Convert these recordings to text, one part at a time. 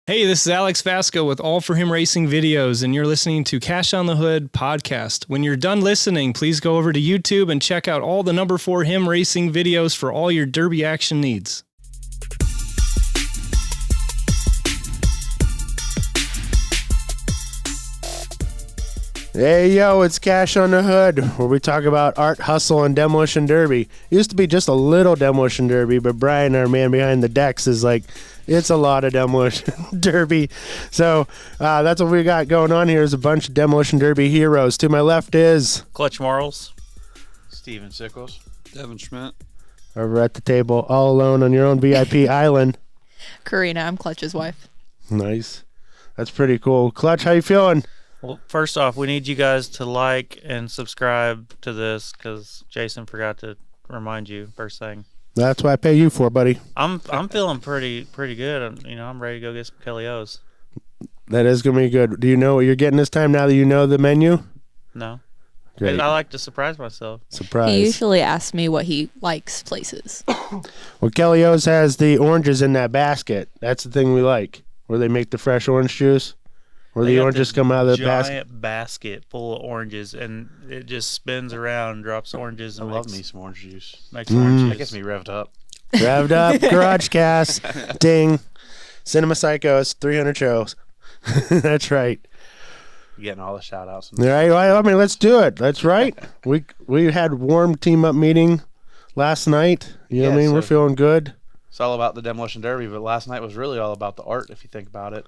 Hey, this is Alex Vasco with All For Him Racing Videos, and you're listening to Cash on the Hood podcast. When you're done listening, please go over to YouTube and check out all the number 4 Him Racing videos for all your derby action needs. Hey, yo, it's Cash on the Hood, where we talk about art, hustle, and demolition derby. It used to be just a little demolition derby, but Brian, our man behind the decks, is like, it's a lot of demolition derby. So that's what we got going on here is a bunch of demolition derby heroes. To my left is... Clutch Marles. Steven Sickles. Devin Schmidt. Over at the table, all alone on your own VIP island. Katrina, I'm Clutch's wife. Nice. That's pretty cool. Clutch, how you feeling? Well, first off, we need you guys to like and subscribe to this because Jason forgot to remind you first thing. That's what I pay you for, buddy. I'm feeling pretty good. I'm ready to go get some Kelly O's. That is going to be good. Do you know what you're getting this time now that you know the menu? No. Great. I like to surprise myself. Surprise. He usually asks me what he likes places. Well, Kelly O's has the oranges in that basket. That's the thing we like, where they make the fresh orange juice. Where the oranges come out of the basket. Giant basket full of oranges, and it just spins around, drops oranges. And I love me some orange juice. Makes orange juice. That gets me revved up. Revved up, Garage Cast, ding. Cinema Psychos, 300 shows. That's right. You're getting all the shout outs. All right, well, I mean, let's do it. That's right. We had warm team up meeting last night. You know what I mean? We're feeling good. It's all about the demolition derby, but last night was really all about the art, if you think about it.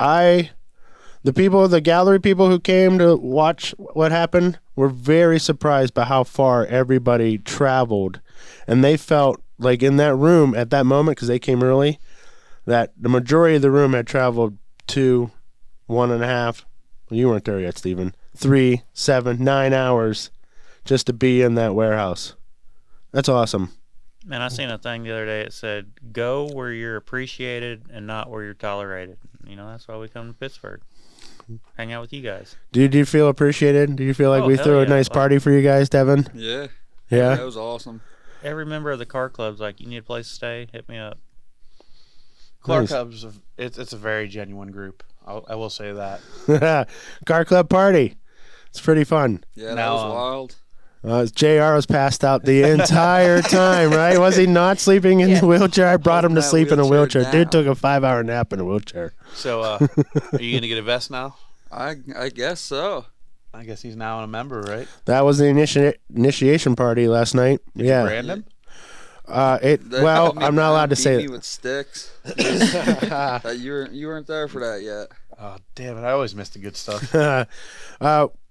The gallery people who came to watch what happened were very surprised by how far everybody traveled. And they felt like in that room at that moment, because they came early, that the majority of the room had traveled 2, 1.5, well, you weren't there yet, Stephen, 3, 7, 9 hours just to be in that warehouse. That's awesome. Man, I seen a thing the other day. It said, "Go where you're appreciated and not where you're tolerated." That's why we come to Pittsburgh. Hang out with you guys. Do you feel appreciated? Do you feel like we hell threw a yeah. nice party for you guys, Devin? Yeah. Yeah? That was awesome. Every member of the car club's like, "You need a place to stay? Hit me up." Clark Nice. Cubs, it's a very genuine group. I will say that. Car club party. It's pretty fun. Yeah, that Now, was wild. JR was passed out the entire time, right? Was he not sleeping in the wheelchair? I brought him to That sleep in a wheelchair. wheelchair Dude took a 5-hour nap in a wheelchair. So, are you going to get a vest now? I guess so. I guess he's now a member, right? That was the initiation party last night. Did yeah. you brand him? I'm not allowed to say me it. with sticks. You weren't there for that yet. Oh, damn it. I always miss the good stuff.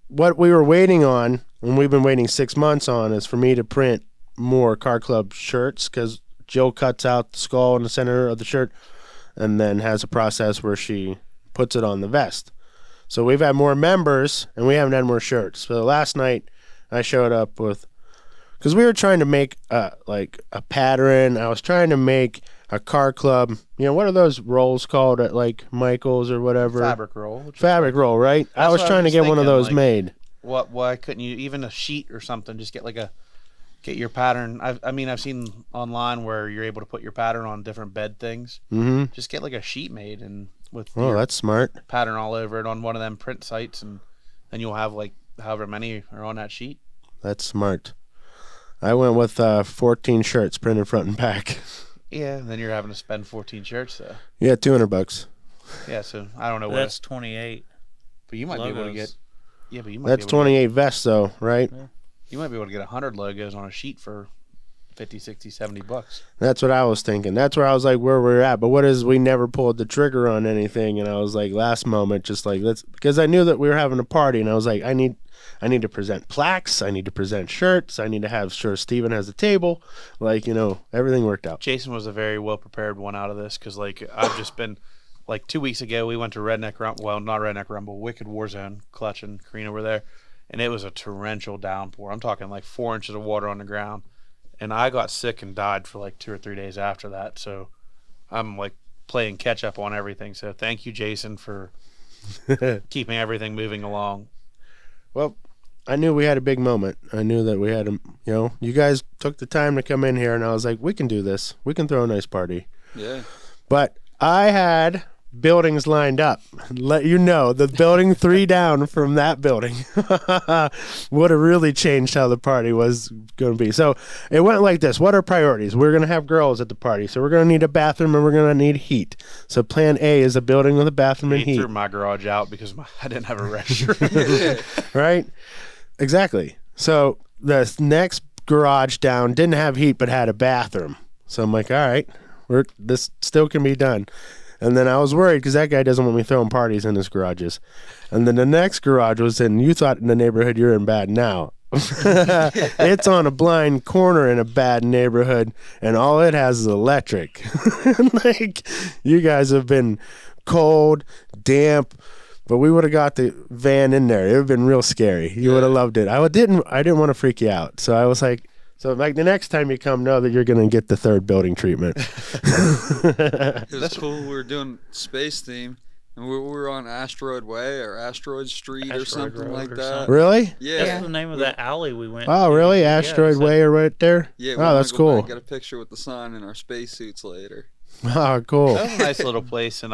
What we were waiting on, and we've been waiting 6 months on, is for me to print more car club shirts because Jill cuts out the skull in the center of the shirt and then has a process where she puts it on the vest. So we've had more members and we haven't had more shirts. So last night I showed up with, because we were trying to make like a pattern. I was trying to make a car club. What are those rolls called at like Michael's or whatever? Fabric roll. Fabric roll, right? I was what I trying to was get one of thinking, those like, made. Why couldn't you, even a sheet or something, just get your pattern? I've seen online where you're able to put your pattern on different bed things. Mm-hmm. Just get like a sheet made and with Oh, your that's smart. pattern all over it on one of them print sites, and then you'll have like however many are on that sheet. That's smart. I went with 14 shirts printed front and back. Yeah, and then you're having to spend 14 shirts though. Yeah, $200. Yeah, so I don't know what. That's 28. But you might be able to get. logos. Yeah, but you might. That's be able to 28 vests, though, right? you might be able to get 100 logos on a sheet for 50, 60, 70 bucks. That's what I was thinking. That's where I was like, where we're at. But we never pulled the trigger on anything, and I was like, last moment, just like because I knew that we were having a party, and I was like, I need to present plaques, I need to present shirts, I need to have sure Steven has a table, everything worked out. Jason was a very well prepared one out of this because I've just been. 2 weeks ago, we went to Redneck Rumble. Well, not Redneck Rumble, Wicked Warzone. Clutch and Katrina were there, and it was a torrential downpour. I'm talking 4 inches of water on the ground, and I got sick and died for 2 or 3 days after that. So I'm playing catch up on everything. So thank you, Jason, for keeping everything moving along. Well, I knew we had a big moment. I knew that we had you guys took the time to come in here, and I was like, we can do this. We can throw a nice party. Yeah. But I had buildings lined up. Let you know, the building 3 down from that building would have really changed how the party was going to be. So it went like this. What are priorities? We're going to have girls at the party, so we're going to need a bathroom and we're going to need heat. So plan A is a building with a bathroom and He heat. threw my garage out because I didn't have a restroom. Right? Exactly. So the next garage down didn't have heat but had a bathroom. So I'm like, all right, this still can be done. And then I was worried because that guy doesn't want me throwing parties in his garages. And then the next garage was in, you thought in the neighborhood you're in bad now. It's on a blind corner in a bad neighborhood, and all it has is electric. Like, you guys have been cold, damp, but we would have got the van in there. It would have been real scary. You would have loved it. I didn't want to freak you out. So I was like, so like the next time you come, know that you're going to get the 3rd building treatment. It was cool. We were doing space theme, and we were on Asteroid Way or Asteroid Street or Asteroid something Road like or that. something. Really? Yeah. That's the name of that alley we went. Oh, to. really? Yeah, Asteroid so- Way right there? Yeah. Oh, that's cool. Get a picture with the sign in our spacesuits later. Oh, cool. That was a nice little place, and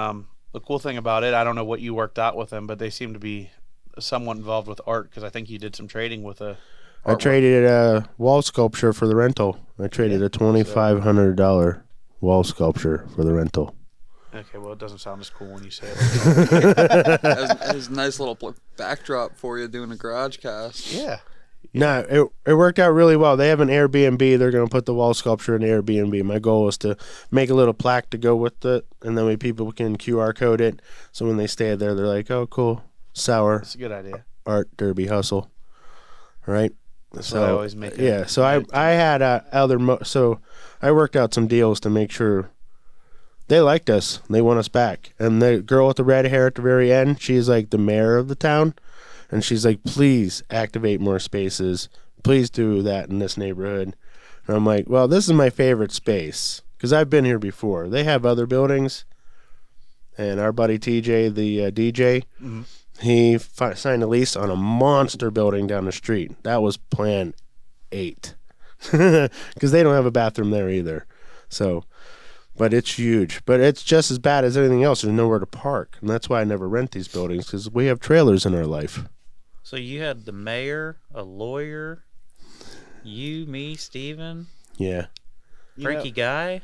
the cool thing about it, I don't know what you worked out with them, but they seem to be somewhat involved with art because I think you did some trading with a. I traded a wall sculpture for the rental. I traded a $2,500 wall sculpture for the rental. Okay, well, it doesn't sound as cool when you say it. It was a nice little backdrop for you doing a garage cast. Yeah. No, it worked out really well. They have an Airbnb. They're going to put the wall sculpture in the Airbnb. My goal is to make a little plaque to go with it, and then people can QR code it. So when they stay there, they're like, oh, cool, sour That's a good idea. art derby hustle. Right? That's what I always make it. Yeah, so I had so I worked out some deals to make sure they liked us. They want us back. And the girl with the red hair at the very end, she's like the mayor of the town. And she's like, please activate more spaces. Please do that in this neighborhood. And I'm like, well, this is my favorite space because I've been here before. They have other buildings. And our buddy TJ, the DJ, he signed a lease on a monster building down the street. That was Plan 8 because they don't have a bathroom there either. So, but it's huge. But it's just as bad as anything else. There's nowhere to park. And that's why I never rent these buildings because we have trailers in our life. So you had the mayor, a lawyer, you, me, Steven, Yeah. Frankie Guy.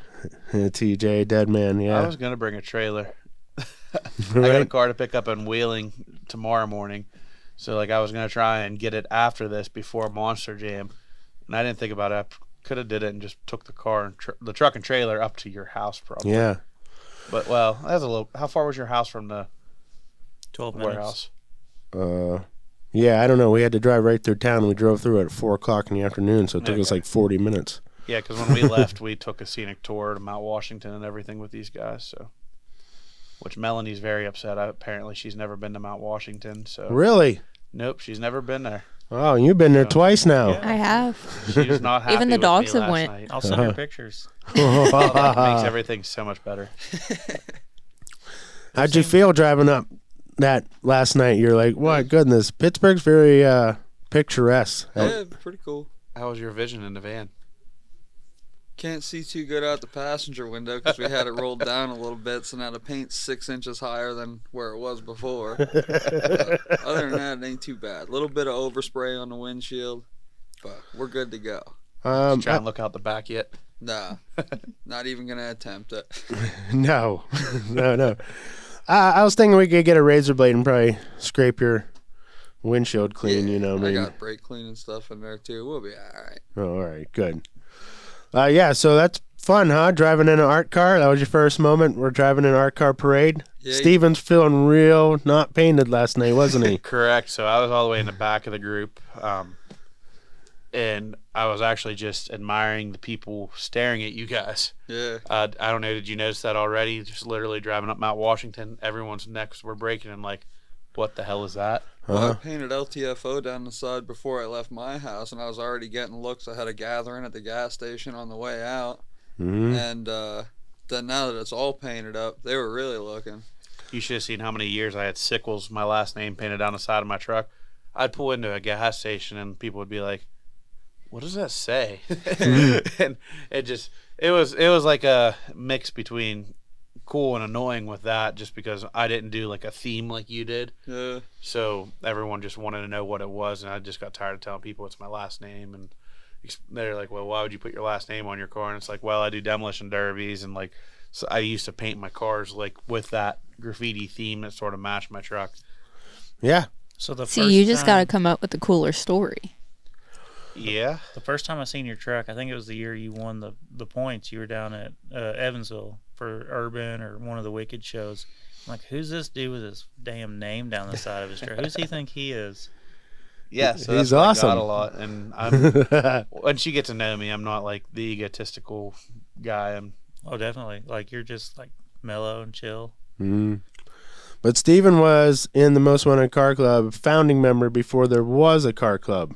TJ, dead man, I yeah. was going to bring a trailer. I got a car to pick up in Wheeling tomorrow morning. So, like, I was going to try and get it after this before Monster Jam. And I didn't think about it. I could have did it and just took the car and the truck and trailer up to your house probably. Yeah. But, well, that's a little. How far was your house from the 12 minutes. warehouse? Yeah, I don't know. We had to drive right through town. We drove through at 4 o'clock in the afternoon, so it took us Okay. like 40 minutes. Yeah, because when we left, we took a scenic tour to Mount Washington and everything with these guys. So, which Melanie's very upset. Apparently, she's never been to Mount Washington. So, Really? nope, she's never been there. Oh, you've been there twice now. Yeah. I have. She was not happy. Even the with dogs me have last went. night. I'll send her pictures. That makes everything so much better. How'd you feel driving up that last night? You're like, my goodness, Pittsburgh's very picturesque. Yeah, pretty cool. How was your vision in the van? Can't see too good out the passenger window because we had it rolled down a little bit, so now the paint's 6 inches higher than where it was before. Other than that, it ain't too bad. A little bit of overspray on the windshield, but we're good to go. Try and look out the back yet? Nah, not even gonna attempt it. No. No. I was thinking we could get a razor blade and probably scrape your windshield clean, Yeah, you know. I Maybe. got brake cleaning stuff in there too. We'll be all right. Oh, all right, good. Yeah, so that's fun, huh? Driving in an art car. That was your first moment. We're driving in an art car parade. Yeah, Steven's feeling real not painted last night, wasn't he? Correct. So I was all the way in the back of the group, and I was actually just admiring the people staring at you guys. Yeah. I don't know. Did you notice that already? Just literally driving up Mount Washington, everyone's necks were breaking, and like, what the hell is that? Well, I painted LTFO down the side before I left my house, and I was already getting looks. I had a gathering at the gas station on the way out, and then now that it's all painted up, they were really looking. You should have seen how many years I had Sickles, my last name, painted down the side of my truck. I'd pull into a gas station, and people would be like, "What does that say?" And it was like a mix between cool and annoying with that just because I didn't do like a theme like you did. Yeah. So everyone just wanted to know what it was, and I just got tired of telling people it's my last name. And they're like, well, why would you put your last name on your car? And it's like, well, I do demolition derbies, and like, so I used to paint my cars like with that graffiti theme that sort of matched my truck. Yeah. So the See, first you just got to time- come up with a cooler story. Yeah. The first time I seen your truck, I think it was the year you won the points. You were down at Evansville for Urban or one of the Wicked shows. I'm like, who's this dude with his damn name down the side of his truck? Who's he think he is? Yeah, so He's that's what awesome. I got a lot, and I'm once you get to know me, I'm not like the egotistical guy. I'm Oh, definitely. Like, you're just like mellow and chill. Mm. But Steven was in the Most Wanted Car Club, founding member before there was a car club.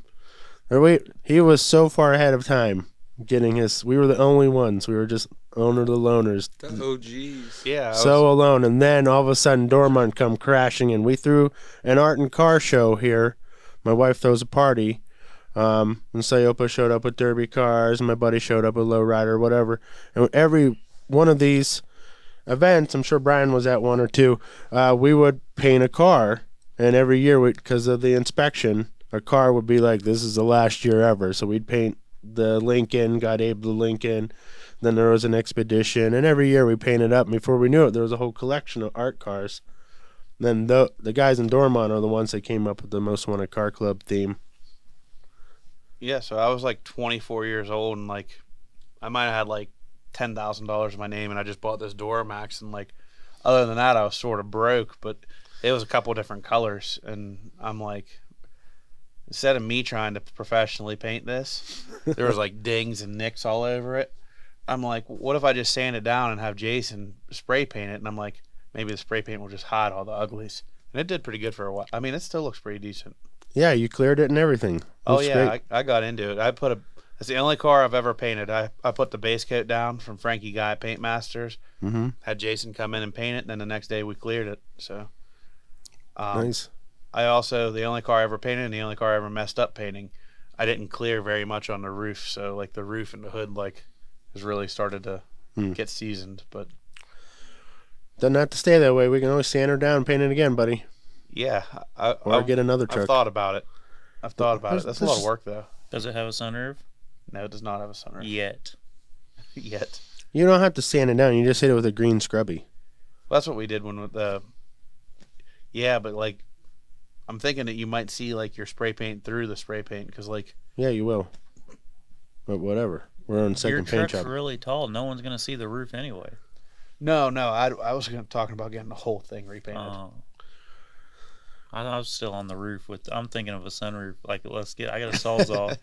He was so far ahead of time getting his. We were the only ones. We were just owner of the loners. The OGs. yeah. So alone. And then all of a sudden, Dormont come crashing in. We threw an art and car show here. My wife throws a party. And Sayopa showed up with derby cars. And my buddy showed up with lowrider, whatever. And every one of these events, I'm sure Brian was at one or two, we would paint a car. And every year, because of the inspection, a car would be like, this is the last year ever. So we'd paint the Lincoln, got Abe the Lincoln. Then there was an Expedition. And every year we painted up. And before we knew it, there was a whole collection of art cars. And then the guys in Dormont are the ones that came up with the Most Wanted Car Club theme. Yeah, so I was like 24 years old, and like I might have had like $10,000 in my name, and I just bought this Duramax, and like other than that, I was sort of broke. But it was a couple different colors, and I'm like, instead of me trying to professionally paint this, there was like dings and nicks all over it. I'm like, what if I just sand it down and have Jason spray paint it? And I'm like, maybe the spray paint will just hide all the uglies. And it did pretty good for a while. I mean, it still looks pretty decent. Yeah, you cleared it and everything. Oh Looks yeah, great. I got into it. It's the only car I've ever painted. I put the base coat down from Frankie Guy Paint Masters. Mm-hmm. Had Jason come in and paint it, and then the next day we cleared it. So Nice. I also, the only car I ever painted and the only car I ever messed up painting, I didn't clear very much on the roof. So like the roof and the hood like has really started to get seasoned. But Doesn't have to stay that way. We can always sand her down and paint it again, buddy. yeah, Or get another truck. I've thought about it. That's a lot of work though. Does it have a sunroof? No, it does not have a sunroof Yet. yet. You don't have to sand it down. You just hit it with a green scrubby. Well, that's what we did when with the. Yeah, but like, I'm thinking that you might see like your spray paint through the spray paint because like. Yeah, you will. But whatever. We're on Your second paint truck's job. really tall. No one's going to see the roof anyway. No, I was talking about getting the whole thing repainted. I was still on the roof I'm thinking of a sunroof. Like, I got a Sawzall.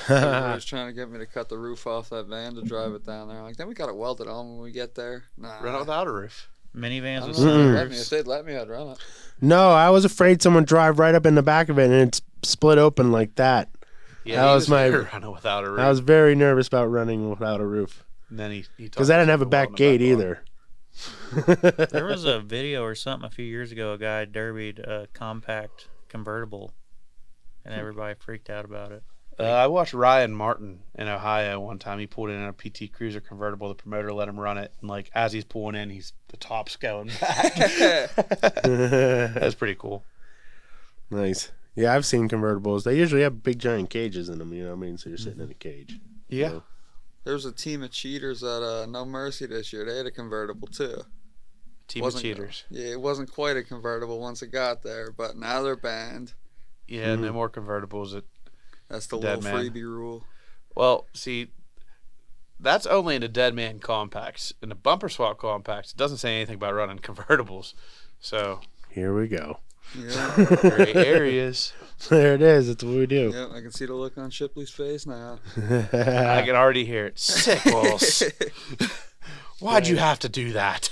Everybody's trying to get me to cut the roof off that van to drive it down there. I'm like, then we got it welded on when we get there. Nah. Run it without a roof. Minivans I with don't know. If sunroofs. they'd let me, I'd run it. No, I was afraid someone drive right up in the back of it and it's split open like that. Yeah, That he was my- run it without a roof. I was very nervous about running without a roof. And then he Because I didn't have a back gate either. There was a video or something a few years ago. A guy derbied a compact convertible, and everybody freaked out about it. I watched Ryan Martin in Ohio one time. He pulled in a PT Cruiser convertible. The promoter let him run it, and like as he's pulling in, the top's going back. That's pretty cool. Nice. Yeah, I've seen convertibles. They usually have big giant cages in them, you know what I mean? So you're sitting in a cage. Yeah. So- There was a team of cheaters at No Mercy this year. They had a convertible too. Team of cheaters. Yeah, it wasn't quite a convertible once it got there, but now they're banned. Yeah, no more convertibles. That's the Dead little man. freebie rule. Well, see, that's only in the Dead Man compacts. In the bumper swap compacts, it doesn't say anything about running convertibles. So, Here we go. Yeah. gray areas. There it is. That's what we do. Yep, I can see the look on Shipley's face now. I can already hear it. Sickles. Why'd you have to do that?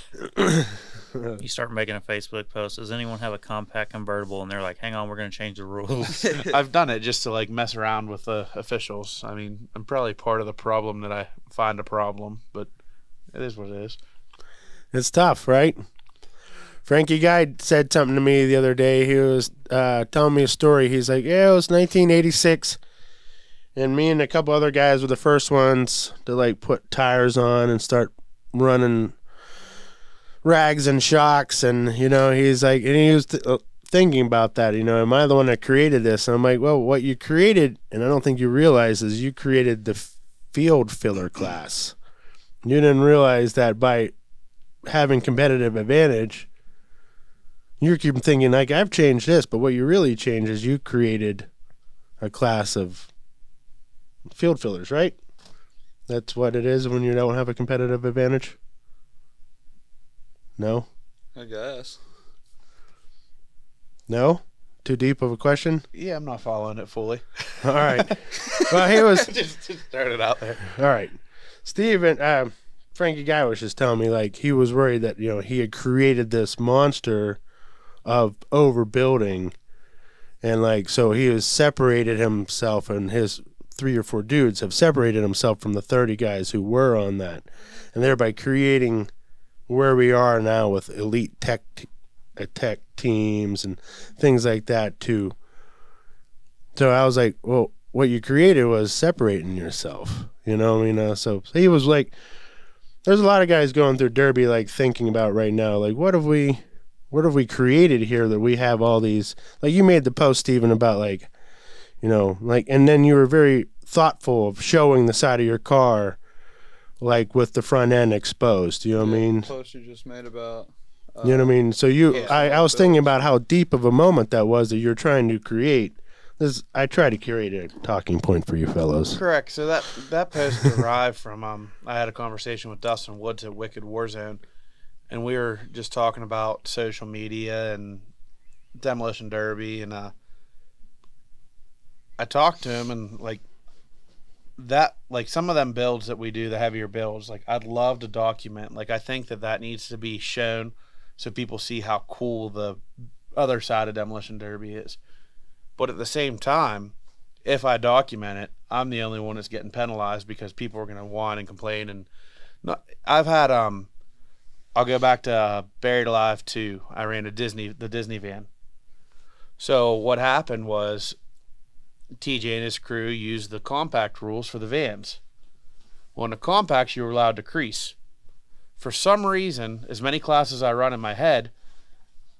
You start making a Facebook post. Does anyone have a compact convertible? And they're like, "Hang on, we're going to change the rules." I've done it just to like mess around with the officials. I mean, I'm probably part of the problem that I find a problem, but it is what it is. It's tough, right? Frankie Guy said something to me the other day. He was telling me a story. He's like, yeah, it was 1986. And me and a couple other guys were the first ones to like put tires on and start running rags and shocks, and he's like, and he was thinking about that. Am I the one that created this? And I'm like, well, what you created, and I don't think you realize, is you created the field filler class. You didn't realize that by having competitive advantage, you keep thinking like, I've changed this, but what you really changed is you created a class of field fillers, right? That's what it is when you don't have a competitive advantage? No? I guess. No? Too deep of a question? Yeah, I'm not following it fully. All right. Well, he was... just started out there. All right. Steven, Frankie Guy was just telling me, like, he was worried that, he had created this monster of overbuilding, and, like, so he has separated himself, and his 3 or 4 dudes have separated himself from the 30 guys who were on that, and thereby creating where we are now with elite tech teams and things like that too. So I was like, well, what you created was separating yourself, so he was like, there's a lot of guys going through Derby, like, thinking about right now, like, what have we created here that we have all these, like, you made the post, Steven, about, like, and then you were very thoughtful of showing the side of your car, like, with the front end exposed, what I mean? The post you just made about... you know what I mean? So I was thinking about how deep of a moment that was that you're trying to create. I try to curate a talking point for you fellows. Correct. So that post derived from I had a conversation with Dustin Woods at Wicked Warzone, and we were just talking about social media and Demolition Derby, and I talked to him, and like some of them builds that we do, the heavier builds, like, I'd love to document. Like, I think that needs to be shown so people see how cool the other side of Demolition Derby is. But at the same time, if I document it, I'm the only one that's getting penalized because people are going to whine and complain. And I've had I'll go back to Buried Alive 2. I ran the Disney van. So what happened was TJ and his crew used the compact rules for the vans. Well, in the compacts, you were allowed to crease. For some reason, as many classes I run in my head,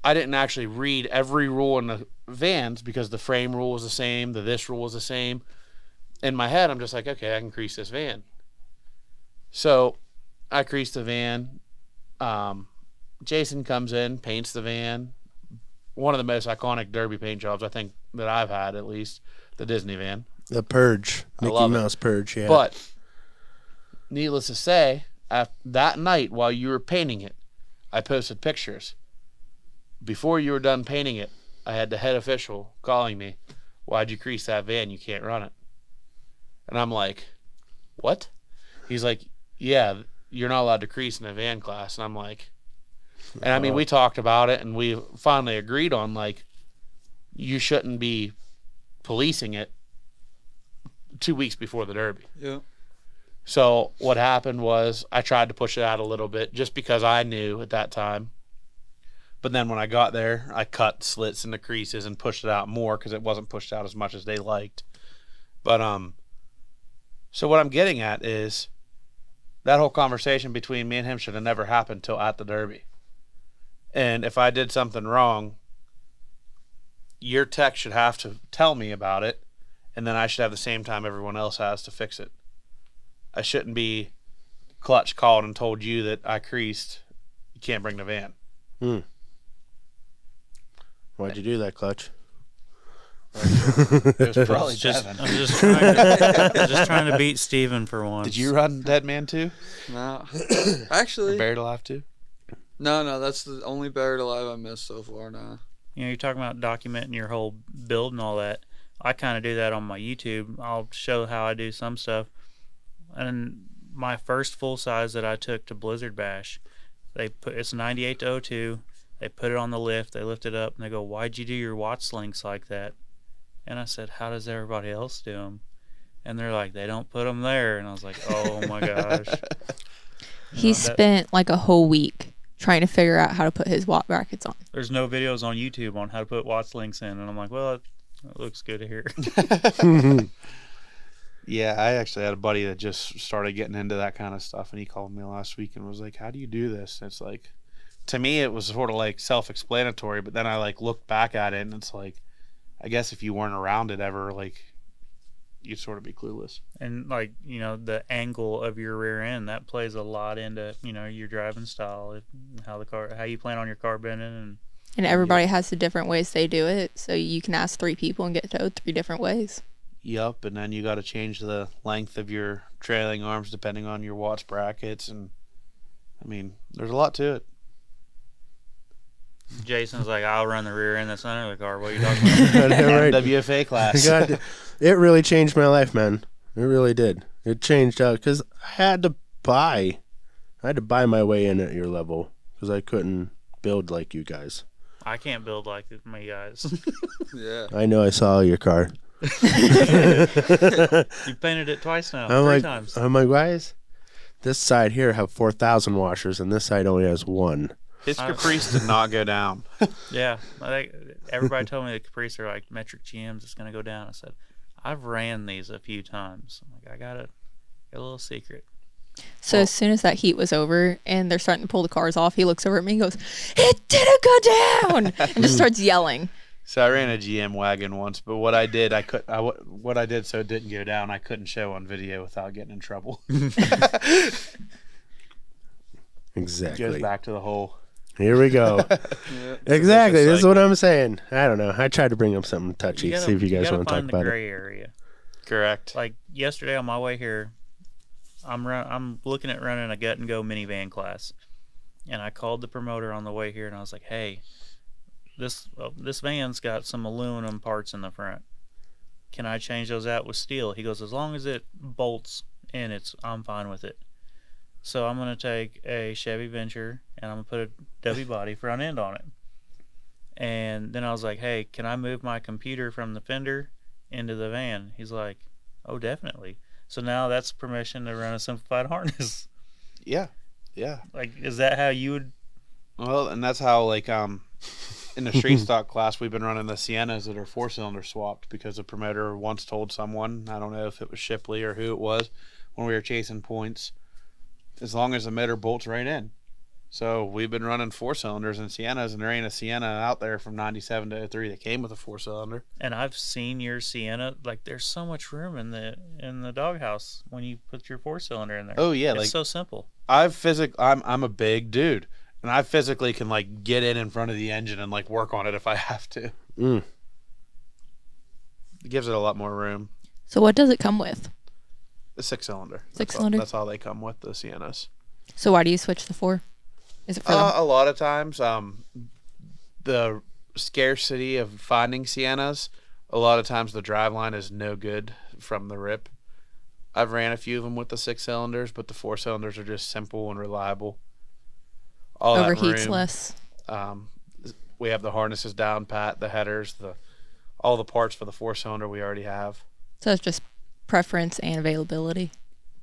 I didn't actually read every rule in the vans because the frame rule was the same, this rule was the same. In my head, I'm just like, okay, I can crease this van. So I crease the van. Jason comes in, paints the van. One of the most iconic Derby paint jobs, I think, that I've had, at least, the Disney van. The Purge. Mickey Mouse Purge, yeah. But, needless to say, that night while you were painting it, I posted pictures. Before you were done painting it, I had the head official calling me, "Why'd you crease that van? You can't run it." And I'm like, "What?" He's like, "Yeah, you're not allowed to crease in a van class." And I'm like, and I mean, we talked about it, and we finally agreed on, like, you shouldn't be policing it 2 weeks before the Derby. Yeah. So what happened was I tried to push it out a little bit just because I knew at that time. But then when I got there, I cut slits in the creases and pushed it out more because it wasn't pushed out as much as they liked. But so what I'm getting at is that whole conversation between me and him should have never happened till at the Derby. And if I did something wrong, your tech should have to tell me about it, and then I should have the same time everyone else has to fix it. I shouldn't be clutch called and told you that I creased, you can't bring the van. Why'd you do that, Clutch? It was probably Devin. I'm just trying to beat Steven for once. Did you run Dead Man 2? No. Actually. Buried Alive 2? No, that's the only Buried Alive I missed so far now. You know, you're talking about documenting your whole build and all that. I kind of do that on my YouTube. I'll show how I do some stuff. And my first full size that I took to Blizzard Bash, it's 98 to 02. They put it on the lift. They lift it up, and they go, "Why'd you do your watch links like that?" And I said, "How does everybody else do them?" And they're like, "They don't put them there." And I was like, "Oh my gosh." He spent like a whole week trying to figure out how to put his watt brackets on. There's no videos on YouTube on how to put watch links in, and I'm like, well, it looks good here. Yeah, I actually had a buddy that just started getting into that kind of stuff, and he called me last week and was like, "How do you do this?" And it's like, to me it was sort of like self-explanatory, but then I like looked back at it and it's like, I guess if you weren't around it ever, like you'd sort of be clueless. And like, the angle of your rear end, that plays a lot into, your driving style, how you plan on your car bending. And everybody has the different ways they do it. So you can ask 3 people and get towed 3 different ways. Yup, and then you got to change the length of your trailing arms depending on your watts brackets, and I mean, there's a lot to it. Jason's like, I'll run the rear end that's under the car. What are you talking about? Right. WFA class. God, it really changed my life, man. It really did. It changed because I had to buy my way in at your level because I couldn't build like you guys. I can't build like my guys. Yeah. I know. I saw your car. You painted it twice now. Three times. I'm like, why is this side here have 4,000 washers and this side only has 1? His Caprice did not go down. Yeah. Everybody told me the Caprice are like metric GMs. It's going to go down. I said, I've ran these a few times. I'm like, I got a little secret. So as soon as that heat was over and they're starting to pull the cars off, he looks over at me and goes, "It didn't go down," and just starts yelling. So I ran a GM wagon once, but what I did so it didn't go down, I couldn't show on video without getting in trouble. Exactly. Goes back to the whole. Here we go. Yeah. Exactly. This is what I'm saying. I don't know. I tried to bring up something touchy. gotta- See if you guys gotta want to talk find about the it. gray area. Correct. Like yesterday on my way here, I'm looking at running a gut and go minivan class, and I called the promoter on the way here and I was like, "Hey, this van's got some aluminum parts in the front. Can I change those out with steel?" He goes, "As long as it bolts in, I'm fine with it." So I'm gonna take a Chevy Venture and I'm gonna put a W body front end on it. And then I was like, "Hey, can I move my computer from the fender into the van?" He's like, "Oh, definitely." So now that's permission to run a simplified harness. Yeah. Like, is that how you would? Well, and that's how in the street stock class we've been running the Siennas that are 4-cylinder swapped because the promoter once told someone, I don't know if it was Shipley or who it was, when we were chasing points, as long as the motor bolts right in. So we've been running 4-cylinders in Siennas, and there ain't a Sienna out there from 97 to 03 that came with a 4-cylinder. And I've seen your Sienna. Like, there's so much room in the doghouse when you put your 4-cylinder in there. Oh yeah, It's like so simple. I'm a big dude, and I physically can like get in front of the engine and like work on it if I have to. Mm. It gives it a lot more room. So what does it come with? The 6-cylinder. 6-cylinder? That's all they come with, the Siennas. So why do you switch the 4? Is it for them? A lot of times, the scarcity of finding Siennas, a lot of times the driveline is no good from the rip. I've ran a few of them with the 6-cylinders, but the 4-cylinders are just simple and reliable. All that Overheats room, less. we have the harnesses down pat, the headers, all the parts for the 4-cylinder we already have. So it's just preference and availability.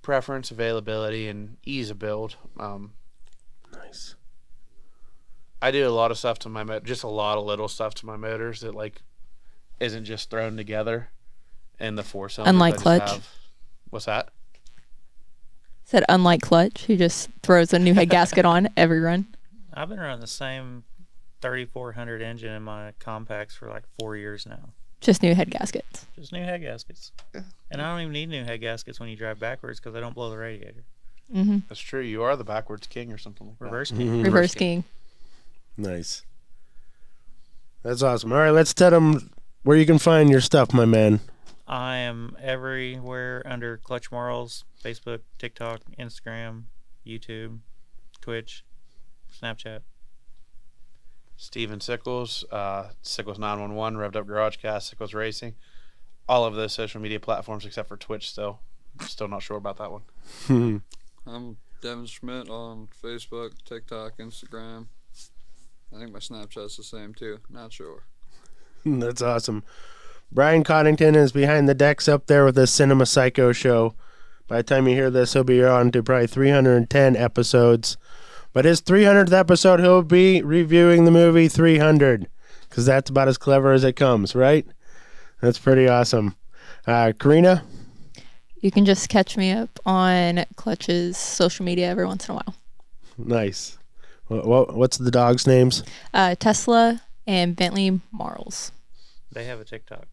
Preference, availability, and ease of build. Nice. I do a lot of stuff to my motor, just a lot of little stuff to my motors that like isn't just thrown together. And the 4-cylinder. Unlike clutch. What's that? Said unlike clutch, he just throws a new head gasket on every run. I've been running the same 3400 engine in my compacts for like 4 years now. Just new head gaskets. Just new head gaskets. And I don't even need new head gaskets when you drive backwards because I don't blow the radiator. Mm-hmm. That's true. You are the backwards king or something like Reverse that. king. Mhm. Reverse king. Nice. That's awesome. All right, let's tell them where you can find your stuff, my man. I am everywhere under Clutch Marles, Facebook, TikTok, Instagram, YouTube, Twitch, Snapchat. Steven Sickles, Sickles 911, Revved Up GarageCast, Sickles Racing. All of those social media platforms except for Twitch still. Still not sure about that one. I'm Devin Schmidt on Facebook, TikTok, Instagram. I think my Snapchat's the same too. Not sure. That's awesome. Brian Cottington is behind the decks up there with the Cinema Psycho show. By the time you hear this, he'll be on to probably 310 episodes. But his 300th episode, he'll be reviewing the movie 300, because that's about as clever as it comes, right? That's pretty awesome. Katrina? You can just catch me up on Clutch's social media every once in a while. Nice. What's the dogs' names? Tesla and Bentley Marles. They have a TikTok.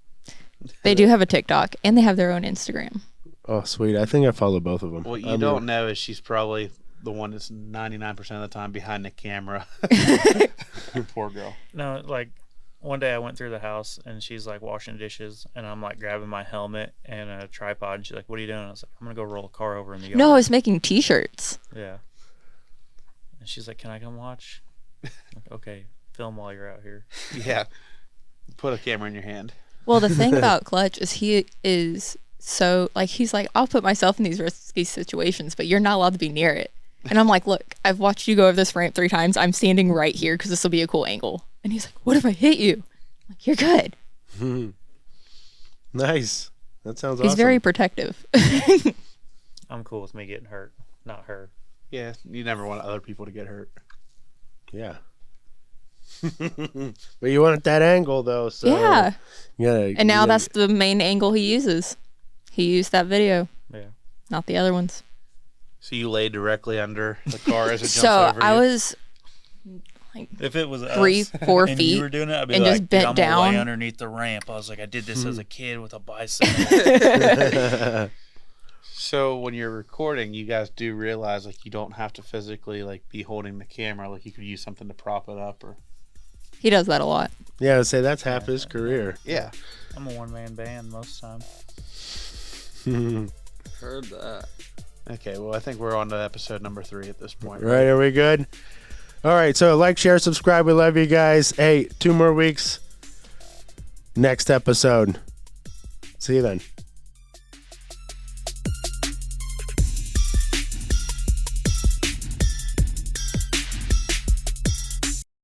They do have a TikTok, and they have their own Instagram. Oh, sweet. I think I follow both of them. What you don't know is she's probably the one that's 99% of the time behind the camera. Poor girl. No, like one day I went through the house and she's like washing dishes and I'm like grabbing my helmet and a tripod and she's like, "What are you doing?" I was like, "I'm gonna go roll a car over in the yard." No, I was making T-shirts. Yeah. And she's like, "Can I come watch?" I'm like, "Okay, film while you're out here." Yeah. Put a camera in your hand. Well, the thing about Clutch is he is so, like, he's like, "I'll put myself in these risky situations, but you're not allowed to be near it." And I'm like, "Look, I've watched you go over this ramp 3 times. I'm standing right here because this will be a cool angle." And he's like, "What if I hit you?" I'm like, "You're good." Nice. That sounds awesome. He's very protective. I'm cool with me getting hurt, not her. Yeah, you never want other people to get hurt. Yeah. But you want that angle, though. So Yeah. Yeah. And now that's the main angle he uses. He used that video, Yeah. not the other ones. So you lay directly under the car as it jumps So over I you? was If it was 3-4 and feet you were doing it, I'd be and like, just bent "I'm gonna lay down." underneath the ramp." I was like, "I did this as a kid with a bicycle." So when you're recording, you guys do realize like you don't have to physically like be holding the camera. Like you could use something to prop it up or. He does that a lot. Yeah, I'd say that's half his career. Yeah. I'm a one-man band most of the time. Heard that. Okay, well I think we're on to episode number 3 at this point. Right, are we good? All right, so like, share, subscribe. We love you guys. Hey, 2 more weeks. Next episode. See you then.